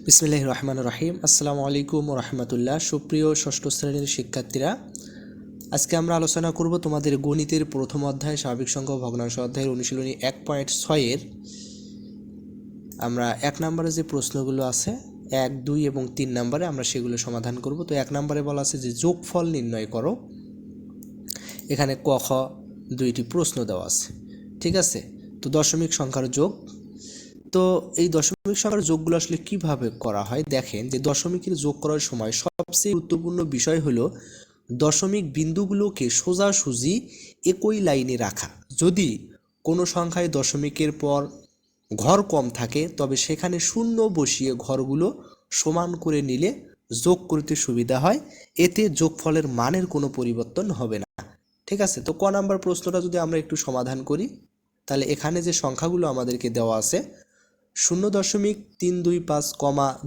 বিসমিল্লাহির রহমানির রহিম। আসসালামু আলাইকুম ওয়া রাহমাতুল্লাহ। সুপ্রিয় ষষ্ঠ শ্রেণীর শিক্ষার্থীরা, আজকে আমরা আলোচনা করব তোমাদের গণিতের প্রথম অধ্যায় স্বাভাবিক সংখ্যা ও ভগ্নাংশ অধ্যায়ের অনুশীলনী 1.6 এর আমরা 1 নম্বরে যে প্রশ্নগুলো আছে 1, 2 এবং 3 নম্বরে আমরা সেগুলো সমাধান করব। তো 1 নম্বরে বলা আছে যে যোগফল নির্ণয় করো। এখানে ক খ দুইটি প্রশ্ন দেওয়া আছে, ঠিক আছে। তো দশমিক সংখ্যার যোগ, তো এই দশমিক সংখ্যার যোগগুলো আসলে কিভাবে করা হয় দেখেন, যে দশমিকের যোগ করার সময় সবচেয়ে গুরুত্বপূর্ণ বিষয় হলো দশমিক বিন্দুগুলোকে সোজাসুজি একই লাইনে রাখা। যদি কোনো সংখ্যায় দশমিকের পর ঘর কম থাকে তবে সেখানে শূন্য বসিয়ে ঘরগুলো সমান করে নিলে যোগ করতে সুবিধা হয়, এতে যোগফলের মানের কোনো পরিবর্তন হবে না, ঠিক আছে। তো ক নাম্বার প্রশ্নটা যদি আমরা একটু সমাধান করি, তাহলে এখানে যে সংখ্যাগুলো আমাদেরকে দেওয়া আছে 0.325,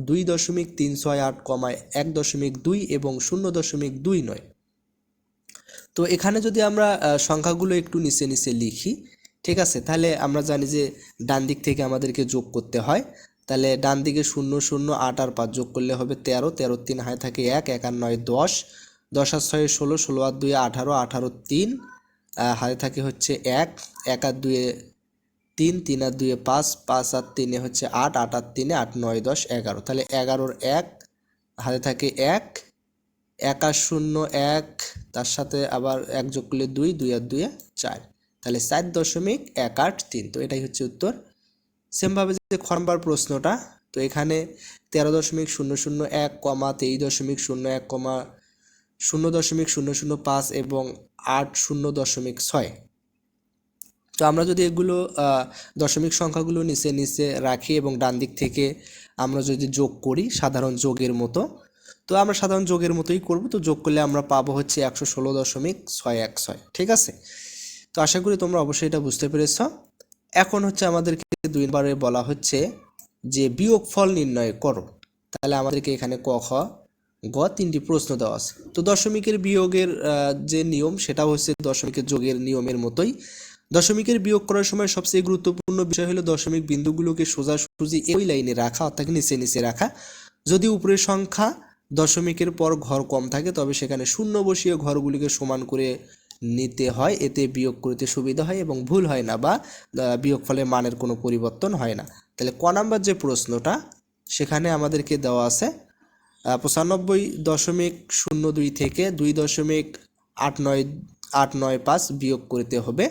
2.368, 1.2 এবং 0.29। তো এখানে যদি আমরা সংখ্যাগুলো একটু নিচে নিচে লিখি, ঠিক আছে, তাহলে আমরা জানি যে ডান দিক থেকে আমাদেরকে যোগ করতে হয়। তাহলে ডান দিকে 0, 0, 8 আর 5 যোগ করলে হবে 13, 13 3 হাতে থাকে 1, 1 আর 9 10, 10 আর 6 16, 16 আর 2 18, 18 3 হাতে থাকে হচ্ছে 1, 1 আর 2 3, 3 আর 2 5, 5 আর 3 হচ্ছে 8, 8 আর 3 8, 9 10 11। তাহলে 11-র 1 হাতে থাকে 1, 1 আর 0 1, তার সাথে আবার 1 যোগ করলে 2, 2 আর 2 4, তাহলে 4.183। তো এটাই হচ্ছে উত্তর। সেমভাবে যে খ নম্বর প্রশ্নটা, তো এখানে 13.001, 23.01, 0.005 এবং 8.0.6। তো আমরা যদি এগুলো দশমিক সংখ্যাগুলো নিচে নিচে রাখি এবং ডান দিক থেকে আমরা যদি যোগ করি সাধারণ যোগের মতো, তো আমরা সাধারণ যোগের মতোই করব। তো যোগ করলে আমরা পাবো হচ্ছে 116.616, ঠিক আছে। তো আশা করি তোমরা অবশ্যই এটা বুঝতে পেরেছ। এখন হচ্ছে আমাদেরকে 2 নম্বরে বলা হচ্ছে যে বিয়োগফল নির্ণয় করো। তাহলে আমাদেরকে এখানে ক খ গ 3টি প্রশ্ন দেওয়া আছে। তো দশমিকের বিয়োগের যে নিয়ম সেটা হচ্ছে দশমিকের যোগের নিয়মের মতোই। দশমিকের বিয়োগ করার সময় সবচেয়ে গুরুত্বপূর্ণ বিষয় হলো দশমিক বিন্দুগুলোকে সোজাসুজি একই লাইনে রাখা, অর্থাৎ নিচে নিচে রাখা। যদি উপরের সংখ্যা দশমিকের পর ঘর কম থাকে তবে সেখানে শূন্য বসিয়ে ঘরগুলিকে সমান করে নিতে হয়, এতে বিয়োগ করতে সুবিধা হয় এবং ভুল হয় না, বা বিয়োগফলের মানের কোনো পরিবর্তন হয় না। তাহলে ক নাম্বার যে প্রশ্নটা সেখানে আমাদেরকে দেওয়া আছে 95.02 থেকে 2.895 বিয়োগ করতে হবে।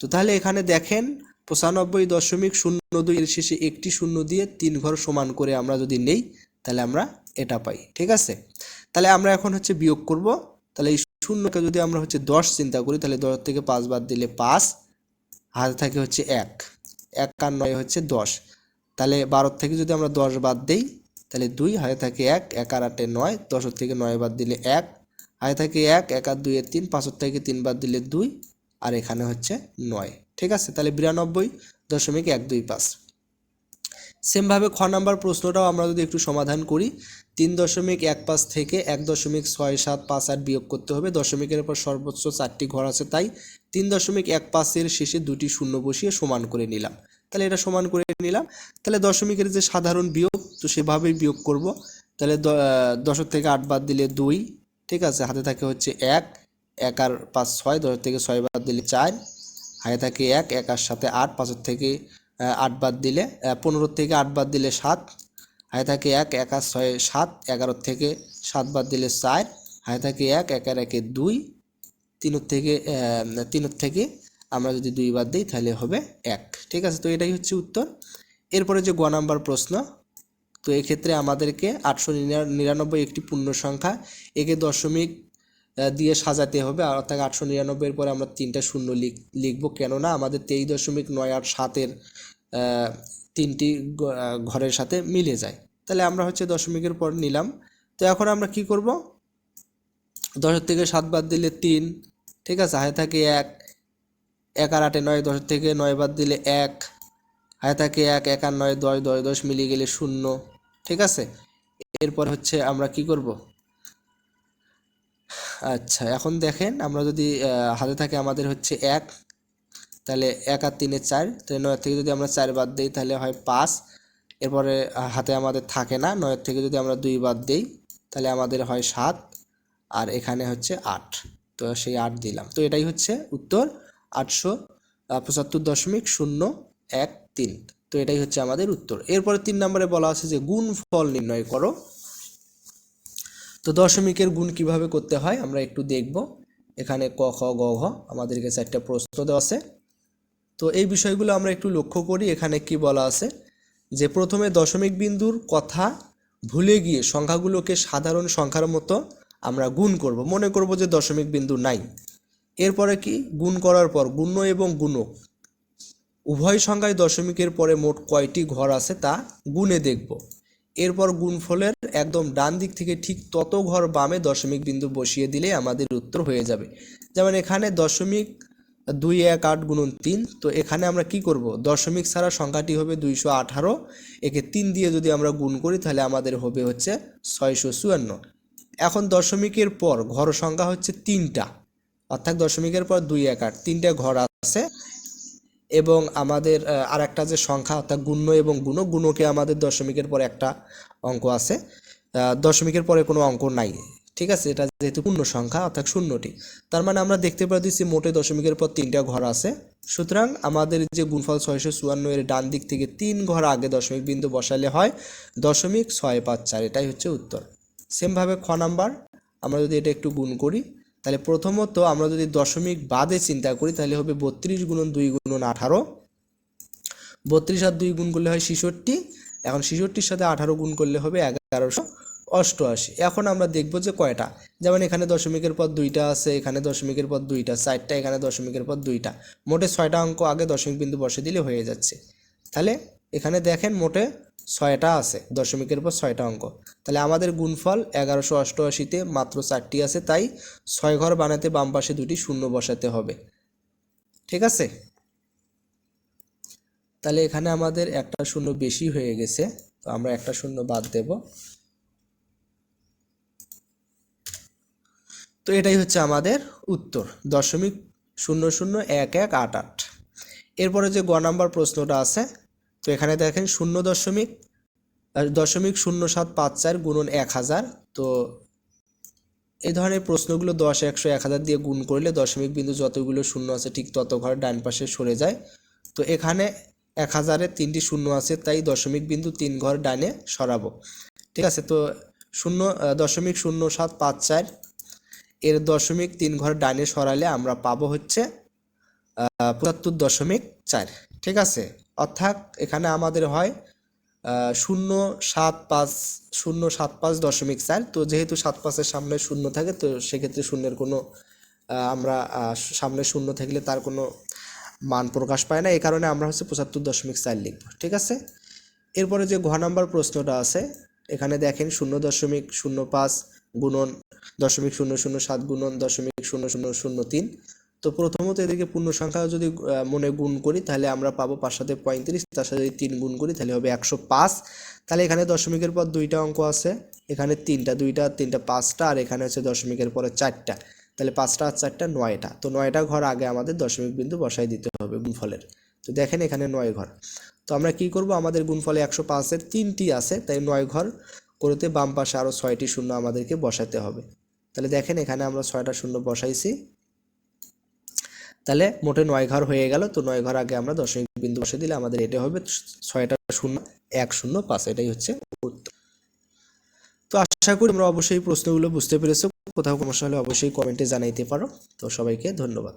তো তাহলে এখানে দেখেন 95.02 এর শেষে একটি শূন্য দিয়ে 3 ঘর সমান করে আমরা যদি নেই তাহলে আমরা এটা পাই, ঠিক আছে। তাহলে আমরা এখন হচ্ছে বিয়োগ করব। তাহলে এই শূন্যকে যদি আমরা হচ্ছে 10 চিন্তা করি, তাহলে 10 থেকে 5 বাদ দিলে 5, হাতে থাকে হচ্ছে 1, 1 আর 9 হচ্ছে 10। তাহলে 12 থেকে যদি আমরা 10 বাদ দেই তাহলে 2, হাতে থাকে 1, 1 আর 8 9, 10 থেকে 9 বাদ দিলে 1, হাতে থাকে 1, 1 আর 2 3, 5 থেকে 3 বাদ দিলে 2, আর এখানে হচ্ছে 9, ঠিক আছে। তাহলে 92.125। সেমভাবে খ নাম্বার প্রশ্নটাও আমরা যদি একটু সমাধান করি, 3.15 থেকে 1.675 বিয়োগ করতে হবে। দশমিকের পর সর্বোচ্চ 4টি ঘর আছে, তাই 3.15 এর শেষে 2টি শূন্য বসিয়ে সমান করে নিলাম। তাহলে এটা সমান করে নিলাম। তাহলে দশমিকের যে সাধারণ বিয়োগ, তো সেভাবেই বিয়োগ করব। তাহলে 10 থেকে 8 বাদ দিলে 2, ঠিক আছে, হাতে থাকে হচ্ছে 1, 1 আর 5 6, 10 থেকে 6 বাদ দিলে 4, হাতে থাকে 1, 1 আর সাথে 8, 5 থেকে 8 বাদ দিলে 15 থেকে 8 বাদ দিলে 7, হাতে থাকে 1, 1 আর 6 7, 11 থেকে 7 বাদ দিলে 4, হাতে থাকে 1, 1 আর 1 2, 3 থেকে আমরা যদি 2 বাদ দিই তাহলে হবে 1, ঠিক আছে। তো এটাই হচ্ছে উত্তর। এরপরে যে গ নাম্বার প্রশ্ন, তো এক্ষেত্রে আমাদেরকে 899 একটি পূর্ণ সংখ্যা, একে দশমিক দিয়ে সাজাতে হবে, অর্থাৎ 899 পরে আমরা 3টা শূন্য লিখব, কেননা আমাদের 23.987 3টি ঘরের সাথে মিলে যায়। তাহলে আমরা হচ্ছে দশমিকের পর নিলাম। তো এখন আমরা কি করব, 10 থেকে 7 বাদ দিলে 3, ঠিক আছে, হাতে থাকে 1, 1 আর 8 9, 10 থেকে 9 বাদ দিলে 1, হাতে থাকে 1, 1 আর 9 10, 10 10 মিলিয়ে গেলে 0, ঠিক আছে। এরপর হচ্ছে আমরা কি করব, আচ্ছা এখন দেখেন আমরা যদি হাতে থাকে আমাদের হচ্ছে 1, তাহলে 1 আর 3 4, তাহলে 9 থেকে যদি আমরা 4 বাদ দিই তাহলে হয় 5, এরপরে হাতে আমাদের থাকে না, 9 থেকে যদি আমরা 2 বাদ দেই তাহলে আমাদের হয় 7, আর এখানে হচ্ছে 8, তো সেই 8 দিলাম। তো এটাই হচ্ছে উত্তর 875.013। তো এটাই হচ্ছে আমাদের উত্তর। এরপরে 3 নম্বরে বলা আছে যে গুণফল নির্ণয় করো। তো দশমিকের গুণ কিভাবে করতে হয় আমরা একটু দেখব। এখানে ক খ গ ঘ আমাদেরকে 4টা প্রশ্ন দেওয়া আছে। তো এই বিষয়গুলো আমরা একটু লক্ষ্য করি। এখানে কি বলা আছে যে প্রথমে দশমিক বিন্দুর কথা ভুলে গিয়ে সংখ্যাগুলোকে সাধারণ সংখ্যার মতো আমরা গুণ করব, মনে করব যে দশমিক বিন্দু নাই। এরপরে কি গুণ করার পর গুণ্য এবং গুণক উভয় সংখ্যায় দশমিকের পরে মোট কয়টি ঘর আছে তা গুণে দেখব। এরপর গুণফলের একদম ডান দিক থেকে ঠিক তত ঘর বামে দশমিক বিন্দু বসিয়ে দিলে আমাদের উত্তর হয়ে যাবে। যেমন এখানে 0.218 তো এখানে আমরা কি করব, দশমিক ছাড়া সংখ্যাটি হবে 218, একে 3 দিয়ে যদি আমরা গুণ করি তাহলে আমাদের হবে হচ্ছে 654। এখন দশমিকের পর ঘর সংখ্যা হচ্ছে 3টা, অর্থাৎ দশমিকের পর 218 3টা ঘর আছে, এবং আমাদের আর একটা যে সংখ্যা অর্থাৎ গুণ্য এবং গুণক, গুণকে আমাদের দশমিকের পর একটা অঙ্ক আছে, দশমিকের পরে কোনো অঙ্ক নাই, ঠিক আছে, এটা যেহেতু পূর্ণ সংখ্যা অর্থাৎ 0টি। তার মানে আমরা দেখতে পাচ্ছি মোটে দশমিকের পর 3টা ঘর আছে। সুতরাং আমাদের যে গুণফল 654 এর ডান দিক থেকে 3 ঘর আগে দশমিক বিন্দু বসালে হয় 0.654, এটাই হচ্ছে উত্তর। সেমভাবে খ নাম্বার আমরা যদি এটা একটু গুণ করি তাহলে প্রথমত আমরা যদি দশমিক বাদে চিন্তা করি তাহলে হবে 32 গুণন 2 গুণন 18, 32 আর 2 গুণ করলে হয় 66, এখন 66-র সাথে 18 গুণ করলে হবে 1188। এখন আমরা দেখব যে কয়টা, যেমন এখানে দশমিকের পর 2টা আছে, এখানে দশমিকের পর 2টা, 4টা, এখানে দশমিকের পর 2টা, মোটে 6টা অঙ্ক আগে দশমিক বিন্দু বসে দিলে হয়ে যাচ্ছে। তাহলে এখানে দেখেন মোটে 6টা আছে, দশমিকের পর 6টা অঙ্ক, তাহলে আমাদের গুণফল 1188-তে মাত্র 4টি আছে, তাই 6 ঘর বানাতে বাম পাশে 2টি শূন্য বসাতে হবে, ঠিক আছে। তাহলে এখানে আমাদের একটা শূন্য বেশি হয়ে গেছে, তো আমরা একটা শূন্য বাদ দেব। তো এটাই হচ্ছে আমাদের উত্তর 0.001188। এরপরে যে গ নাম্বার প্রশ্নটা আছে, তো এখানে দেখেন 0.0754 গুণন 1000। তো এই ধরনের প্রশ্নগুলো 10, 100, 1000 দিয়ে গুণ করলে দশমিক বিন্দু যতগুলো শূন্য আছে ঠিক তত ঘর ডান পাশে সরে যায়। তো এখানে 1000-এ 3টি শূন্য আছে, তাই দশমিক বিন্দু 3 ঘর ডানে সরাবো, ঠিক আছে। তো 0.0754 এর দশমিক 3 ঘর ডানে সরালে আমরা পাবো হচ্ছে 75.4, ঠিক আছে। অর্থাৎ এখানে আমাদের হয় 0.75 তো যেহেতু 75-এর সামনে শূন্য থাকে তো সেক্ষেত্রে শূন্যের কোনো আমরা সামনে শূন্য থাকলে তার কোনো মান প্রকাশ পায় না, এই কারণে আমরা হচ্ছে 75.4 লিখব, ঠিক আছে। এরপরে যে ঘ নাম্বার প্রশ্নটা আছে, এখানে দেখেন 0.05 গুণন 0.007 গুণন 0.0003। তো প্রথমত এদিকে পূর্ণ সংখ্যা যদি মনে গুণ করি তাহলে আমরা পাবো 5 সাথে 35, তার সাথে যদি 3 গুণ করি তাহলে হবে 105। তাহলে এখানে দশমিকের পর 2টা অঙ্ক আছে, এখানে 3টা, 2টা 3টা 5টা, আর এখানে হচ্ছে দশমিকের পরে 4টা, তাহলে 5টা আর 4টা 9টা। তো 9টা ঘর আগে আমাদের দশমিক বিন্দু বসাই দিতে হবে গুণফলের। তো দেখেন এখানে 9 ঘর। তো আমরা কি করব, আমাদের গুণফলে 105-এর 3টি আছে, তাই 9 ঘর করতে বাম পাশে আরও 6টি শূন্য আমাদেরকে বসাতে হবে। তাহলে দেখেন এখানে আমরা 6টা শূন্য বসাইছি, তাহলে মোটে 9 ঘর হয়ে গেল। তো 9 ঘর আগে আমরা দশমিক বিন্দু বসে দিলে আমাদের এটা হবে 6টা শূন্য 105, এটাই হচ্ছে উত্তর। তো আশা করি তোমরা অবশ্যই প্রশ্নগুলো বুঝতে পেরেছো, কোথাও সমস্যা হলে অবশ্যই কমেন্টে জানাইতে পারো। তো সবাইকে ধন্যবাদ।